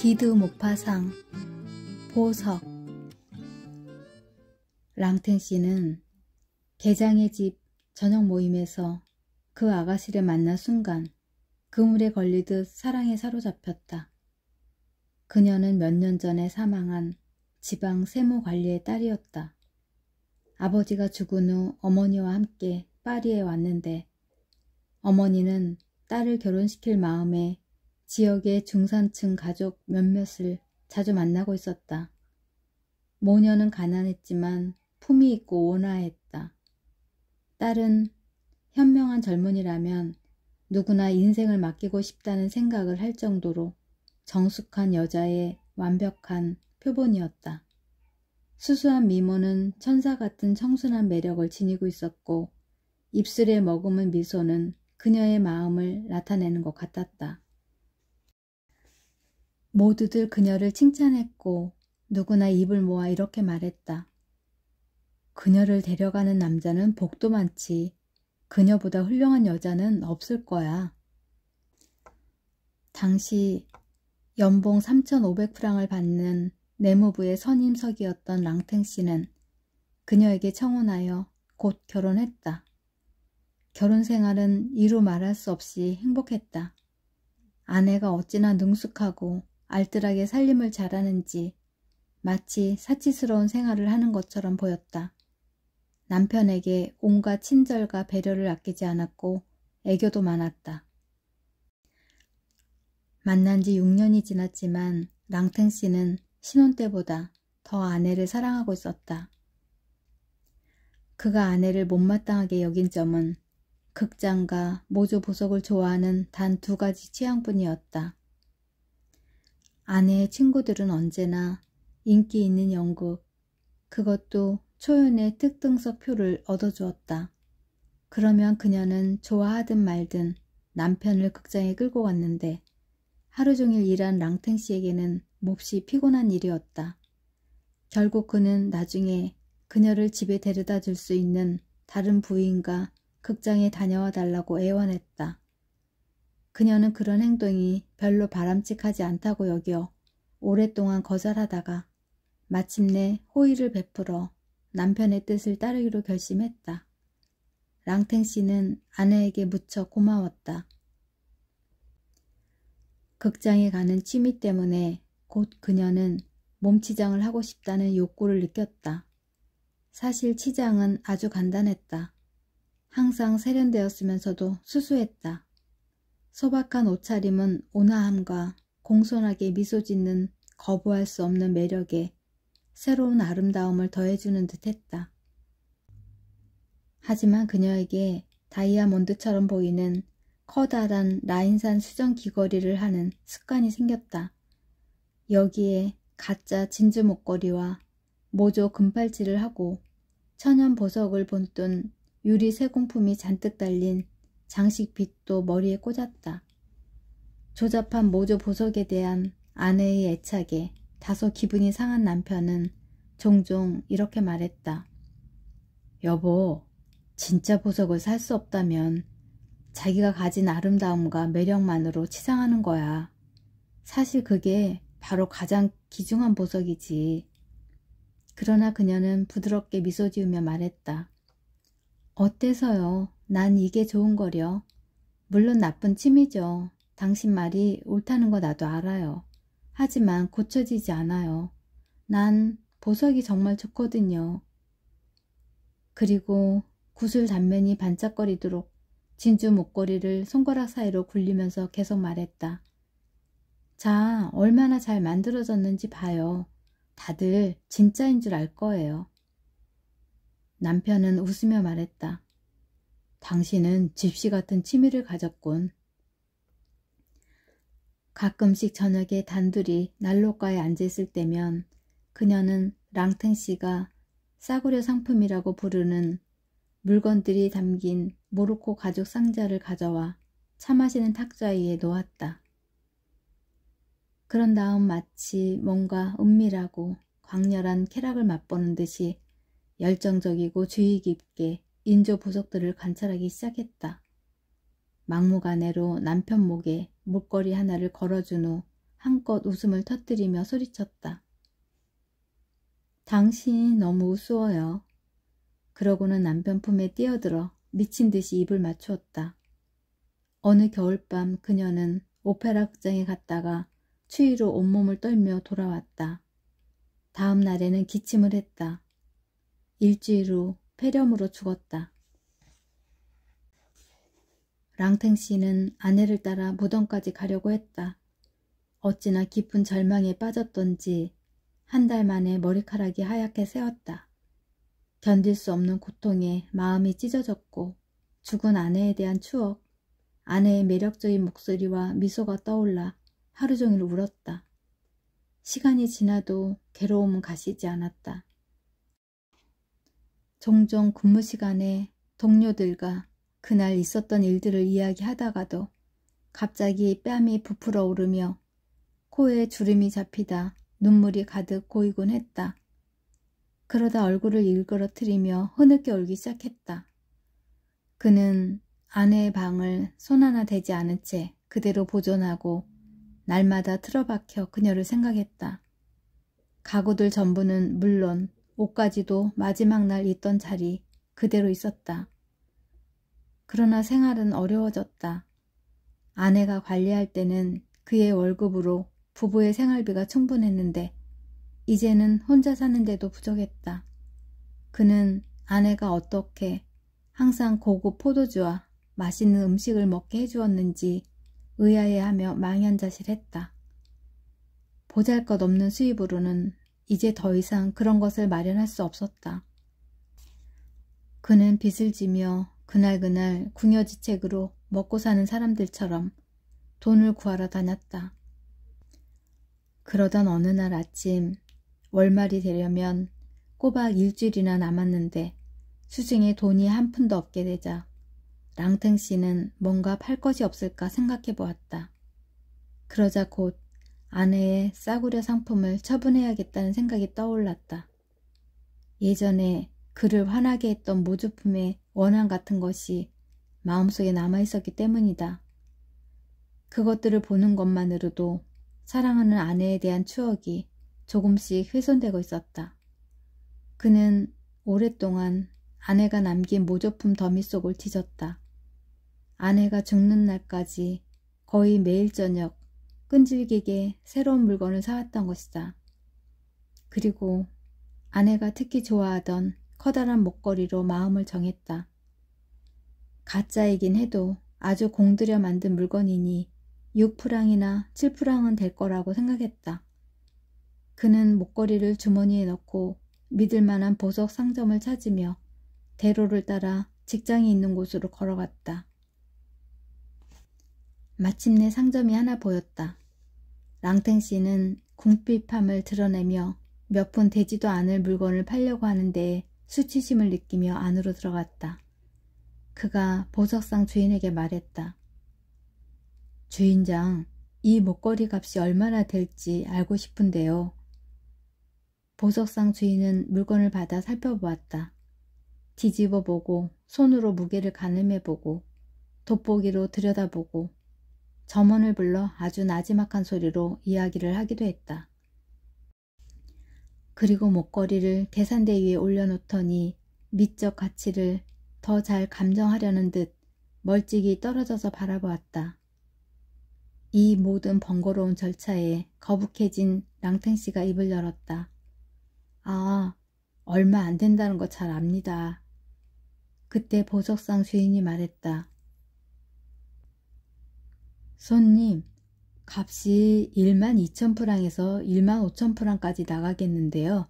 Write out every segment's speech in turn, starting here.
기드 모파상 보석. 랑텐 씨는 계장의 집 저녁 모임에서 그 아가씨를 만난 순간 그물에 걸리듯 사랑에 사로잡혔다. 그녀는 몇 년 전에 사망한 지방 세무관리의 딸이었다. 아버지가 죽은 후 어머니와 함께 파리에 왔는데 어머니는 딸을 결혼시킬 마음에 지역의 중산층 가족 몇몇을 자주 만나고 있었다. 모녀는 가난했지만 품이 있고 온화했다. 딸은 현명한 젊은이라면 누구나 인생을 맡기고 싶다는 생각을 할 정도로 정숙한 여자의 완벽한 표본이었다. 수수한 미모는 천사 같은 청순한 매력을 지니고 있었고 입술에 머금은 미소는 그녀의 마음을 나타내는 것 같았다. 모두들 그녀를 칭찬했고 누구나 입을 모아 이렇게 말했다. 그녀를 데려가는 남자는 복도 많지. 그녀보다 훌륭한 여자는 없을 거야. 당시 연봉 3,500프랑을 받는 내무부의 선임석이었던 랑탱 씨는 그녀에게 청혼하여 곧 결혼했다. 결혼 생활은 이루 말할 수 없이 행복했다. 아내가 어찌나 능숙하고 알뜰하게 살림을 잘하는지 마치 사치스러운 생활을 하는 것처럼 보였다. 남편에게 온갖 친절과 배려를 아끼지 않았고 애교도 많았다. 만난 지 6년이 지났지만 랑탱 씨는 신혼 때보다 더 아내를 사랑하고 있었다. 그가 아내를 못마땅하게 여긴 점은 극장과 모조 보석을 좋아하는 단 2가지 취향뿐이었다. 아내의 친구들은 언제나 인기 있는 연극, 그것도 초연의 특등석 표를 얻어주었다. 그러면 그녀는 좋아하든 말든 남편을 극장에 끌고 갔는데 하루 종일 일한 랑탱 씨에게는 몹시 피곤한 일이었다. 결국 그는 나중에 그녀를 집에 데려다 줄 수 있는 다른 부인과 극장에 다녀와 달라고 애원했다. 그녀는 그런 행동이 별로 바람직하지 않다고 여겨 오랫동안 거절하다가 마침내 호의를 베풀어 남편의 뜻을 따르기로 결심했다. 랑탱 씨는 아내에게 무척 고마웠다. 극장에 가는 취미 때문에 곧 그녀는 몸치장을 하고 싶다는 욕구를 느꼈다. 사실 치장은 아주 간단했다. 항상 세련되었으면서도 수수했다. 소박한 옷차림은 온화함과 공손하게 미소 짓는 거부할 수 없는 매력에 새로운 아름다움을 더해주는 듯 했다. 하지만 그녀에게 다이아몬드처럼 보이는 커다란 라인산 수정 귀걸이를 하는 습관이 생겼다. 여기에 가짜 진주 목걸이와 모조 금팔찌를 하고 천연 보석을 본뜬 유리 세공품이 잔뜩 달린 장식빗도 머리에 꽂았다. 조잡한 모조 보석에 대한 아내의 애착에 다소 기분이 상한 남편은 종종 이렇게 말했다. 여보, 진짜 보석을 살 수 없다면 자기가 가진 아름다움과 매력만으로 치장하는 거야. 사실 그게 바로 가장 귀중한 보석이지. 그러나 그녀는 부드럽게 미소 지으며 말했다. 어때서요? 난 이게 좋은 거려. 물론 나쁜 취미죠. 당신 말이 옳다는 거 나도 알아요. 하지만 고쳐지지 않아요. 난 보석이 정말 좋거든요. 그리고 구슬 단면이 반짝거리도록 진주 목걸이를 손가락 사이로 굴리면서 계속 말했다. 자, 얼마나 잘 만들어졌는지 봐요. 다들 진짜인 줄 알 거예요. 남편은 웃으며 말했다. 당신은 집시 같은 취미를 가졌군. 가끔씩 저녁에 단둘이 난로가에 앉아있을 때면 그녀는 랑탱 씨가 싸구려 상품이라고 부르는 물건들이 담긴 모로코 가죽 상자를 가져와 차 마시는 탁자 위에 놓았다. 그런 다음 마치 뭔가 은밀하고 광렬한 쾌락을 맛보는 듯이 열정적이고 주의 깊게 인조 보석들을 관찰하기 시작했다. 막무가내로 남편 목에 목걸이 하나를 걸어준 후 한껏 웃음을 터뜨리며 소리쳤다. 당신 너무 우스워요. 그러고는 남편 품에 뛰어들어 미친 듯이 입을 맞추었다. 어느 겨울밤 그녀는 오페라 극장에 갔다가 추위로 온몸을 떨며 돌아왔다. 다음 날에는 기침을 했다. 일주일 후 폐렴으로 죽었다. 랑탱 씨는 아내를 따라 무덤까지 가려고 했다. 어찌나 깊은 절망에 빠졌던지 한 달 만에 머리카락이 하얗게 새었다. 견딜 수 없는 고통에 마음이 찢어졌고 죽은 아내에 대한 추억, 아내의 매력적인 목소리와 미소가 떠올라 하루 종일 울었다. 시간이 지나도 괴로움은 가시지 않았다. 종종 근무 시간에 동료들과 그날 있었던 일들을 이야기하다가도 갑자기 뺨이 부풀어 오르며 코에 주름이 잡히다 눈물이 가득 고이곤 했다. 그러다 얼굴을 일그러뜨리며 흐느껴 울기 시작했다. 그는 아내의 방을 손 하나 대지 않은 채 그대로 보존하고 날마다 틀어박혀 그녀를 생각했다. 가구들 전부는 물론 옷까지도 마지막 날 있던 자리 그대로 있었다. 그러나 생활은 어려워졌다. 아내가 관리할 때는 그의 월급으로 부부의 생활비가 충분했는데 이제는 혼자 사는데도 부족했다. 그는 아내가 어떻게 항상 고급 포도주와 맛있는 음식을 먹게 해주었는지 의아해하며 망연자실했다. 보잘것없는 수입으로는 이제 더 이상 그런 것을 마련할 수 없었다. 그는 빚을 지며 그날그날 궁여지책으로 먹고 사는 사람들처럼 돈을 구하러 다녔다. 그러던 어느 날 아침 월말이 되려면 꼬박 일주일이나 남았는데 수중에 돈이 한 푼도 없게 되자 랑탱 씨는 뭔가 팔 것이 없을까 생각해 보았다. 그러자 곧 아내의 싸구려 상품을 처분해야겠다는 생각이 떠올랐다. 예전에 그를 화나게 했던 모조품의 원한 같은 것이 마음속에 남아있었기 때문이다. 그것들을 보는 것만으로도 사랑하는 아내에 대한 추억이 조금씩 훼손되고 있었다. 그는 오랫동안 아내가 남긴 모조품 더미 속을 뒤졌다. 아내가 죽는 날까지 거의 매일 저녁 끈질기게 새로운 물건을 사왔던 것이다. 그리고 아내가 특히 좋아하던 커다란 목걸이로 마음을 정했다. 가짜이긴 해도 아주 공들여 만든 물건이니 6프랑이나 7프랑은 될 거라고 생각했다. 그는 목걸이를 주머니에 넣고 믿을 만한 보석 상점을 찾으며 대로를 따라 직장이 있는 곳으로 걸어갔다. 마침내 상점이 하나 보였다. 랑탱 씨는 궁핍함을 드러내며 몇 푼 되지도 않을 물건을 팔려고 하는데 수치심을 느끼며 안으로 들어갔다. 그가 보석상 주인에게 말했다. 주인장, 이 목걸이 값이 얼마나 될지 알고 싶은데요. 보석상 주인은 물건을 받아 살펴보았다. 뒤집어보고 손으로 무게를 가늠해보고 돋보기로 들여다보고 점원을 불러 아주 나지막한 소리로 이야기를 하기도 했다. 그리고 목걸이를 계산대 위에 올려놓더니 미적 가치를 더 잘 감정하려는 듯 멀찍이 떨어져서 바라보았다. 이 모든 번거로운 절차에 거북해진 랑탱 씨가 입을 열었다. 아, 얼마 안 된다는 거 잘 압니다. 그때 보석상 주인이 말했다. 손님, 값이 12,000프랑에서 15,000프랑까지 나가겠는데요.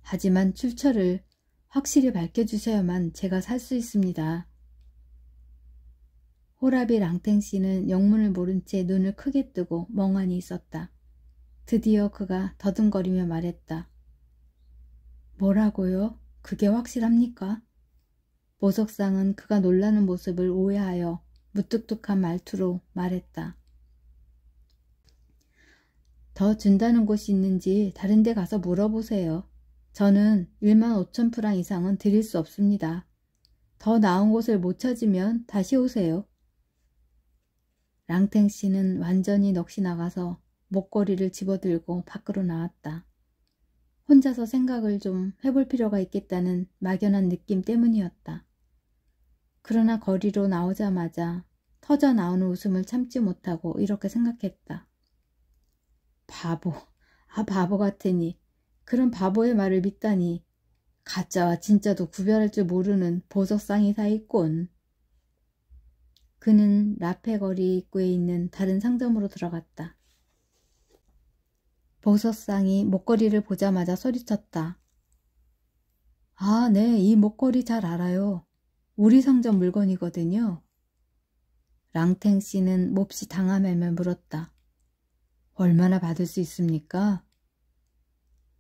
하지만 출처를 확실히 밝혀주셔야만 제가 살 수 있습니다. 호라비 랑탱 씨는 영문을 모른 채 눈을 크게 뜨고 멍하니 있었다. 드디어 그가 더듬거리며 말했다. 뭐라고요? 그게 확실합니까? 보석상은 그가 놀라는 모습을 오해하여 무뚝뚝한 말투로 말했다. 더 준다는 곳이 있는지 다른 데 가서 물어보세요. 저는 15,000프랑 이상은 드릴 수 없습니다. 더 나은 곳을 못 찾으면 다시 오세요. 랑탱 씨는 완전히 넋이 나가서 목걸이를 집어들고 밖으로 나왔다. 혼자서 생각을 좀 해볼 필요가 있겠다는 막연한 느낌 때문이었다. 그러나 거리로 나오자마자 터져 나오는 웃음을 참지 못하고 이렇게 생각했다. 바보, 바보 같으니. 그런 바보의 말을 믿다니. 가짜와 진짜도 구별할 줄 모르는 보석상이 다 있군. 그는 라페 거리 입구에 있는 다른 상점으로 들어갔다. 보석상이 목걸이를 보자마자 소리쳤다. 아, 네, 이 목걸이 잘 알아요. 우리 상점 물건이거든요. 랑탱 씨는 몹시 당황하며 물었다. 얼마나 받을 수 있습니까?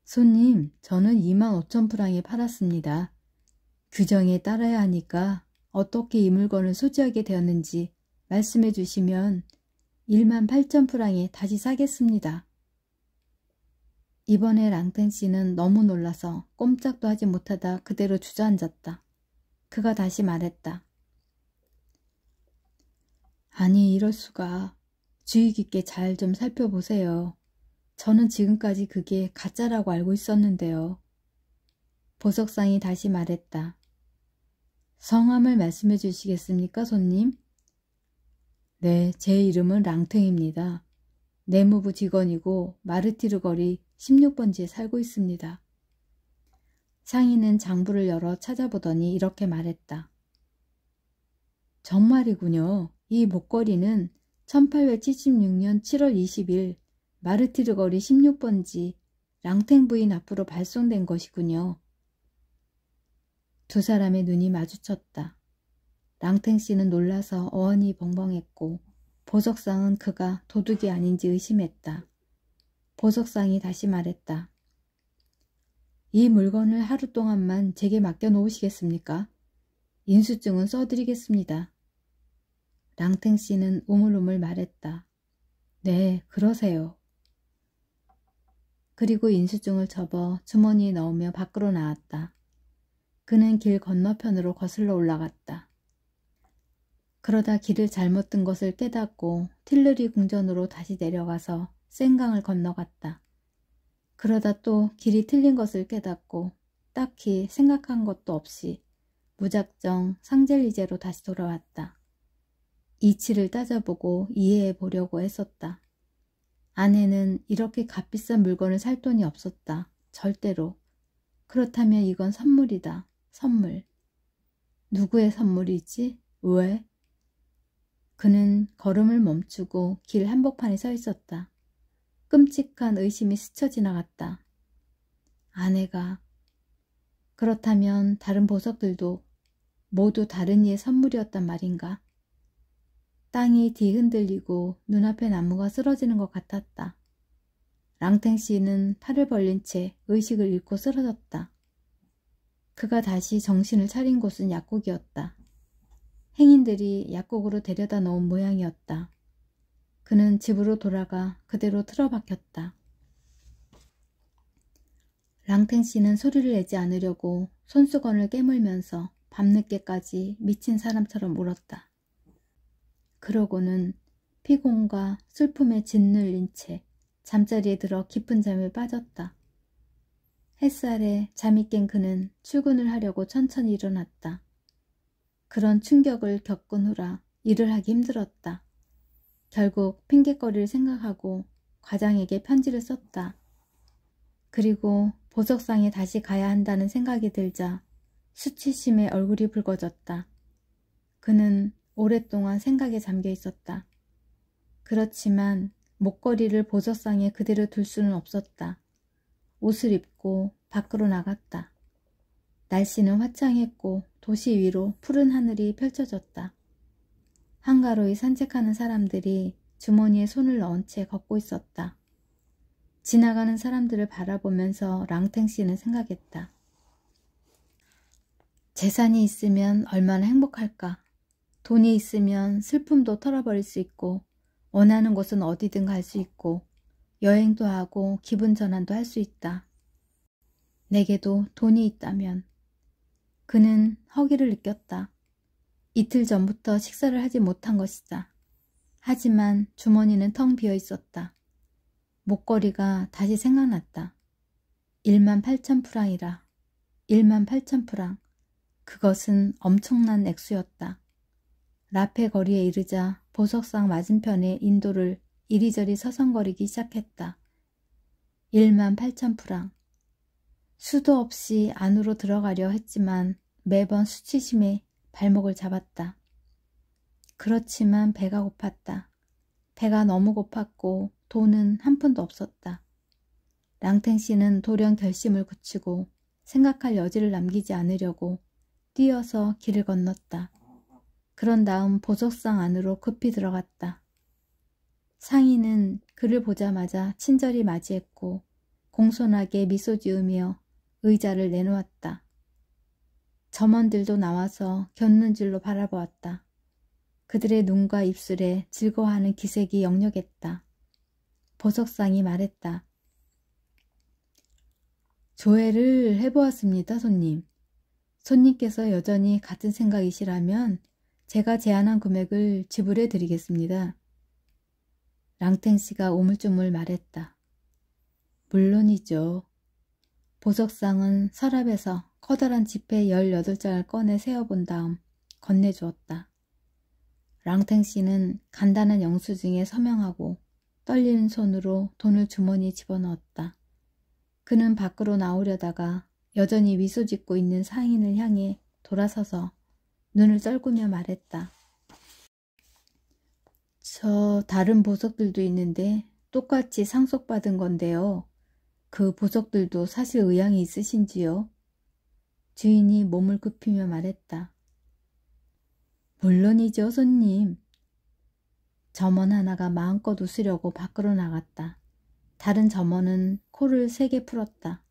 손님, 저는 25,000프랑에 팔았습니다. 규정에 따라야 하니까 어떻게 이 물건을 소지하게 되었는지 말씀해 주시면 18,000프랑에 다시 사겠습니다. 이번에 랑탱 씨는 너무 놀라서 꼼짝도 하지 못하다 그대로 주저앉았다. 그가 다시 말했다. 아니, 이럴 수가. 주의 깊게 잘 좀 살펴보세요. 저는 지금까지 그게 가짜라고 알고 있었는데요. 보석상이 다시 말했다. 성함을 말씀해 주시겠습니까, 손님? 네, 제 이름은 랑탱입니다. 내무부 직원이고 마르티르 거리 16번지에 살고 있습니다. 상인은 장부를 열어 찾아보더니 이렇게 말했다. 정말이군요. 이 목걸이는 1876년 7월 20일 마르티르 거리 16번지 랑탱 부인 앞으로 발송된 것이군요. 두 사람의 눈이 마주쳤다. 랑탱 씨는 놀라서 어안이 벙벙했고 보석상은 그가 도둑이 아닌지 의심했다. 보석상이 다시 말했다. 이 물건을 하루 동안만 제게 맡겨놓으시겠습니까? 인수증은 써드리겠습니다. 랑탱 씨는 우물우물 말했다. 네, 그러세요. 그리고 인수증을 접어 주머니에 넣으며 밖으로 나왔다. 그는 길 건너편으로 거슬러 올라갔다. 그러다 길을 잘못 든 것을 깨닫고 틸르리 궁전으로 다시 내려가서 센강을 건너갔다. 그러다 또 길이 틀린 것을 깨닫고 딱히 생각한 것도 없이 무작정 상젤리제로 다시 돌아왔다. 이치를 따져보고 이해해 보려고 했었다. 아내는 이렇게 값비싼 물건을 살 돈이 없었다. 절대로. 그렇다면 이건 선물이다. 선물. 누구의 선물이지? 왜? 그는 걸음을 멈추고 길 한복판에 서 있었다. 끔찍한 의심이 스쳐 지나갔다. 아내가. 그렇다면 다른 보석들도 모두 다른 이의 선물이었단 말인가? 땅이 뒤흔들리고 눈앞의 나무가 쓰러지는 것 같았다. 랑탱 씨는 팔을 벌린 채 의식을 잃고 쓰러졌다. 그가 다시 정신을 차린 곳은 약국이었다. 행인들이 약국으로 데려다 놓은 모양이었다. 그는 집으로 돌아가 그대로 틀어박혔다. 랑탱 씨는 소리를 내지 않으려고 손수건을 깨물면서 밤늦게까지 미친 사람처럼 울었다. 그러고는 피곤과 슬픔에 짓눌린 채 잠자리에 들어 깊은 잠에 빠졌다. 햇살에 잠이 깬 그는 출근을 하려고 천천히 일어났다. 그런 충격을 겪은 후라 일을 하기 힘들었다. 결국 핑곗거리를 생각하고 과장에게 편지를 썼다. 그리고 보석상에 다시 가야 한다는 생각이 들자 수치심에 얼굴이 붉어졌다. 그는 오랫동안 생각에 잠겨 있었다. 그렇지만 목걸이를 보석상에 그대로 둘 수는 없었다. 옷을 입고 밖으로 나갔다. 날씨는 화창했고 도시 위로 푸른 하늘이 펼쳐졌다. 한가로이 산책하는 사람들이 주머니에 손을 넣은 채 걷고 있었다. 지나가는 사람들을 바라보면서 랑탱 씨는 생각했다. 재산이 있으면 얼마나 행복할까. 돈이 있으면 슬픔도 털어버릴 수 있고 원하는 곳은 어디든 갈 수 있고 여행도 하고 기분 전환도 할 수 있다. 내게도 돈이 있다면. 그는 허기를 느꼈다. 이틀 전부터 식사를 하지 못한 것이다. 하지만 주머니는 텅 비어 있었다. 목걸이가 다시 생각났다. 18,000프랑이라. 18,000프랑. 그것은 엄청난 액수였다. 라페 거리에 이르자 보석상 맞은편의 인도를 이리저리 서성거리기 시작했다. 18,000프랑. 수도 없이 안으로 들어가려 했지만 매번 수치심에 발목을 잡았다. 그렇지만 배가 고팠다. 배가 너무 고팠고 돈은 한 푼도 없었다. 랑탱씨는 돌연 결심을 굳히고 생각할 여지를 남기지 않으려고 뛰어서 길을 건넜다. 그런 다음 보석상 안으로 급히 들어갔다. 상인은 그를 보자마자 친절히 맞이했고 공손하게 미소 지으며 의자를 내놓았다. 점원들도 나와서 곁눈질로 바라보았다. 그들의 눈과 입술에 즐거워하는 기색이 역력했다. 보석상이 말했다. 조회를 해보았습니다, 손님. 손님께서 여전히 같은 생각이시라면 제가 제안한 금액을 지불해 드리겠습니다. 랑탱씨가 우물쭈물 말했다. 물론이죠. 보석상은 서랍에서 커다란 지폐 18장을 꺼내 세어본 다음 건네주었다. 랑탱씨는 간단한 영수증에 서명하고 떨리는 손으로 돈을 주머니에 집어넣었다. 그는 밖으로 나오려다가 여전히 미소 짓고 있는 상인을 향해 돌아서서 눈을 떨구며 말했다. 저 다른 보석들도 있는데 똑같이 상속받은 건데요. 그 보석들도 사실 의향이 있으신지요? 주인이 몸을 굽히며 말했다. 물론이죠, 손님. 점원 하나가 마음껏 웃으려고 밖으로 나갔다. 다른 점원은 코를 세게 풀었다.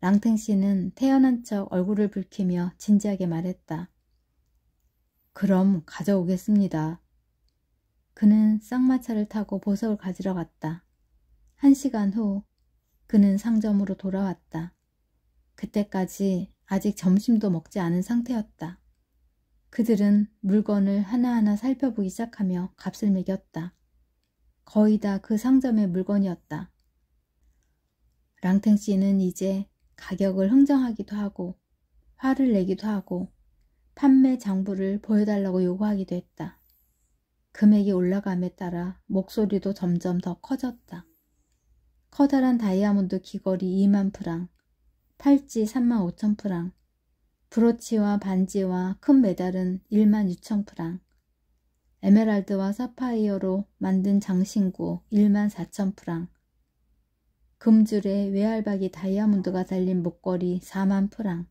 랑탱씨는 태연한 척 얼굴을 붉히며 진지하게 말했다. 그럼 가져오겠습니다. 그는 쌍마차를 타고 보석을 가지러 갔다. 1시간 후 그는 상점으로 돌아왔다. 그때까지 아직 점심도 먹지 않은 상태였다. 그들은 물건을 하나하나 살펴보기 시작하며 값을 매겼다. 거의 다 그 상점의 물건이었다. 랑탱씨는 이제 가격을 흥정하기도 하고 화를 내기도 하고 판매 장부를 보여달라고 요구하기도 했다. 금액이 올라감에 따라 목소리도 점점 더 커졌다. 커다란 다이아몬드 귀걸이 20,000프랑, 팔찌 35,000프랑, 브로치와 반지와 큰 메달은 16,000프랑, 에메랄드와 사파이어로 만든 장신구 14,000프랑, 금줄에 외알박이 다이아몬드가 달린 목걸이 40,000프랑,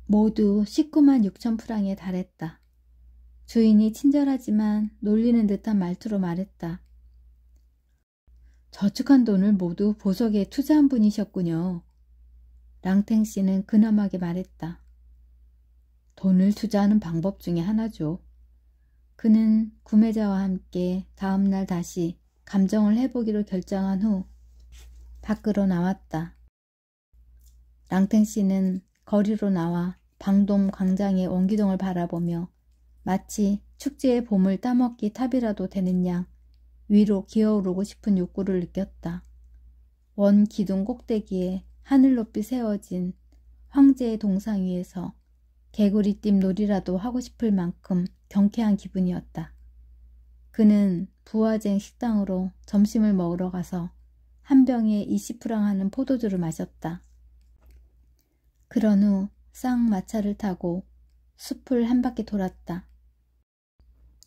모두 196,000프랑에 달했다. 주인이 친절하지만 놀리는 듯한 말투로 말했다. 저축한 돈을 모두 보석에 투자한 분이셨군요. 랑탱씨는 근엄하게 말했다. 돈을 투자하는 방법 중에 하나죠. 그는 구매자와 함께 다음날 다시 감정을 해보기로 결정한 후 밖으로 나왔다. 랑탱씨는 거리로 나와 방돔 광장의 원기둥을 바라보며 마치 축제의 봄을 따먹기 탑이라도 되는 양 위로 기어오르고 싶은 욕구를 느꼈다. 원 기둥 꼭대기에 하늘 높이 세워진 황제의 동상 위에서 개구리띠 놀이라도 하고 싶을 만큼 경쾌한 기분이었다. 그는 부화쟁 식당으로 점심을 먹으러 가서 한 병에 20프랑 하는 포도주를 마셨다. 그런 후 쌍마차를 타고 숲을 한 바퀴 돌았다.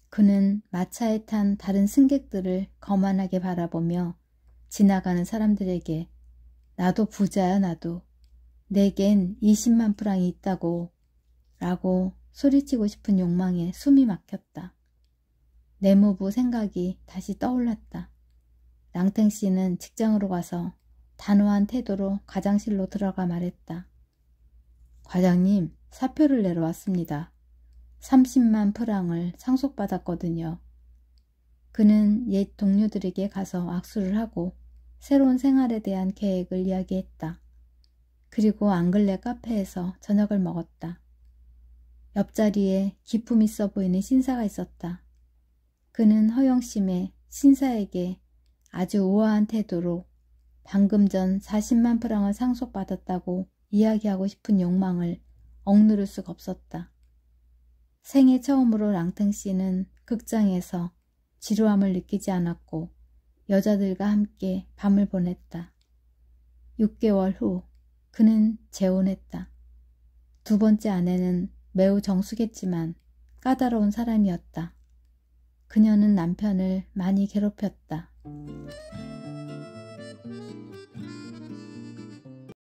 그는 마차에 탄 다른 승객들을 거만하게 바라보며 지나가는 사람들에게 나도 부자야 나도. 내겐 20만 프랑이 있다고 라고 소리치고 싶은 욕망에 숨이 막혔다. 내무부 생각이 다시 떠올랐다. 랑탱씨는 직장으로 가서 단호한 태도로 과장실로 들어가 말했다. 과장님, 사표를 내러 왔습니다. 30만 프랑을 상속받았거든요. 그는 옛 동료들에게 가서 악수를 하고 새로운 생활에 대한 계획을 이야기했다. 그리고 앙글레 카페에서 저녁을 먹었다. 옆자리에 기품 있어 보이는 신사가 있었다. 그는 허영심에 신사에게 아주 우아한 태도로 방금 전 40만 프랑을 상속받았다고 이야기하고 싶은 욕망을 억누를 수가 없었다. 생애 처음으로 랑탱 씨는 극장에서 지루함을 느끼지 않았고 여자들과 함께 밤을 보냈다. 6개월 후 그는 재혼했다. 두 번째 아내는 매우 정숙했지만 까다로운 사람이었다. 그녀는 남편을 많이 괴롭혔다.